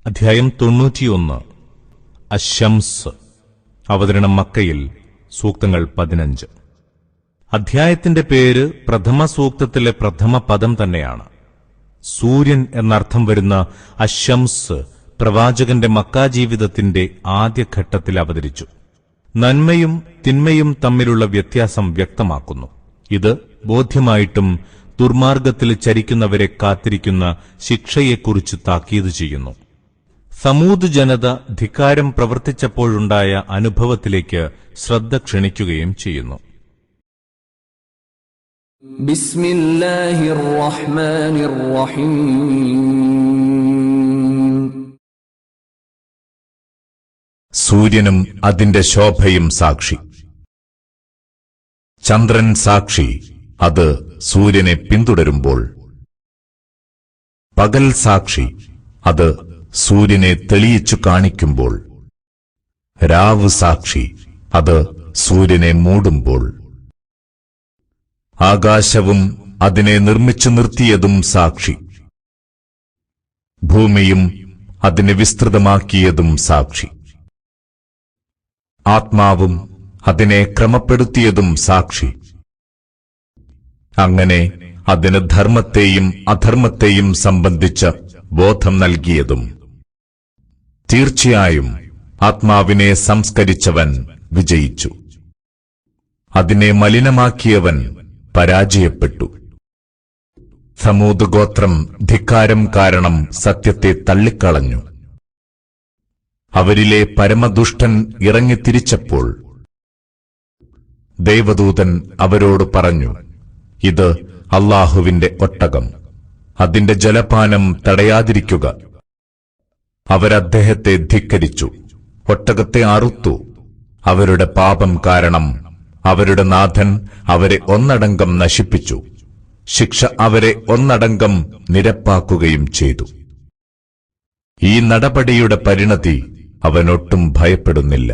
അധ്യായം 91 അശ്ശംസ്. അവതരണം മക്കയിൽ. സൂക്തങ്ങൾ 15. അധ്യായത്തിന്റെ പേര് പ്രഥമ സൂക്തത്തിലെ പ്രഥമ പദം തന്നെയാണ്. സൂര്യൻ എന്നർത്ഥം വരുന്ന അശ്ശംസ് പ്രവാചകന്റെ മക്കാജീവിതത്തിന്റെ ആദ്യഘട്ടത്തിൽ അവതരിച്ചു. നന്മയും തിന്മയും തമ്മിലുള്ള വ്യത്യാസം വ്യക്തമാക്കുന്നു. ഇത് ബോധ്യമായിട്ടും ദുർമാർഗത്തിൽ ചരിക്കുന്നവരെ കാത്തിരിക്കുന്ന ശിക്ഷയെക്കുറിച്ച് താക്കീത് ചെയ്യുന്നു. സമൂദ് ജനത ധിക്കാരം പ്രവർത്തിച്ചപ്പോഴുണ്ടായ അനുഭവത്തിലേക്ക് ശ്രദ്ധ ക്ഷണിക്കുകയും ചെയ്യുന്നു. ബിസ്മില്ലാഹിർ റഹ്മാനിർ റഹീം. സൂര്യനും അതിന്റെ ശോഭയും സാക്ഷി. ചന്ദ്രൻ സാക്ഷി, അത് സൂര്യനെ പിന്തുടരുമ്പോൾ. പകൽ സാക്ഷി, അത് സൂര്യനെ തെളിയിച്ചു കാണിക്കുമ്പോൾ. രാവ് സാക്ഷി, അത് സൂര്യനെ മൂടുമ്പോൾ. ആകാശവും അതിനെ നിർമ്മിച്ചു നിർത്തിയതും സാക്ഷി. ഭൂമിയും അതിനെ വിസ്തൃതമാക്കിയതും സാക്ഷി. ആത്മാവും അതിനെ ക്രമപ്പെടുത്തിയതും സാക്ഷി. അങ്ങനെ അതിന് ധർമ്മത്തെയും അധർമ്മത്തെയും സംബന്ധിച്ച ബോധം നൽകിയതും. തീർച്ചയായും ആത്മാവിനെ സംസ്കരിച്ചവൻ വിജയിച്ചു. അതിനെ മലിനമാക്കിയവൻ പരാജയപ്പെട്ടു. സമൂദ് ഗോത്രം ധിക്കാരം കാരണം സത്യത്തെ തള്ളിക്കളഞ്ഞു. അവരിലെ പരമദുഷ്ടൻ ഇറങ്ങിത്തിരിച്ചപ്പോൾ ദൈവദൂതൻ അവരോട് പറഞ്ഞു, ഇത് അല്ലാഹുവിന്റെ ഒട്ടകം, അതിന്റെ ജലപാനം തടയാതിരിക്കുക. അവരദ്ദേഹത്തെ ധിക്കരിച്ചു, ഒട്ടകത്തെ അറുത്തു. അവരുടെ പാപം കാരണം അവരുടെ നാഥൻ അവരെ ഒന്നടങ്കം നശിപ്പിച്ചു. ശിക്ഷ അവരെ ഒന്നടങ്കം നിരപ്പാക്കുകയും ചെയ്തു. ഈ നടപടിയുടെ പരിണതി അവനൊട്ടും ഭയപ്പെടുന്നില്ല.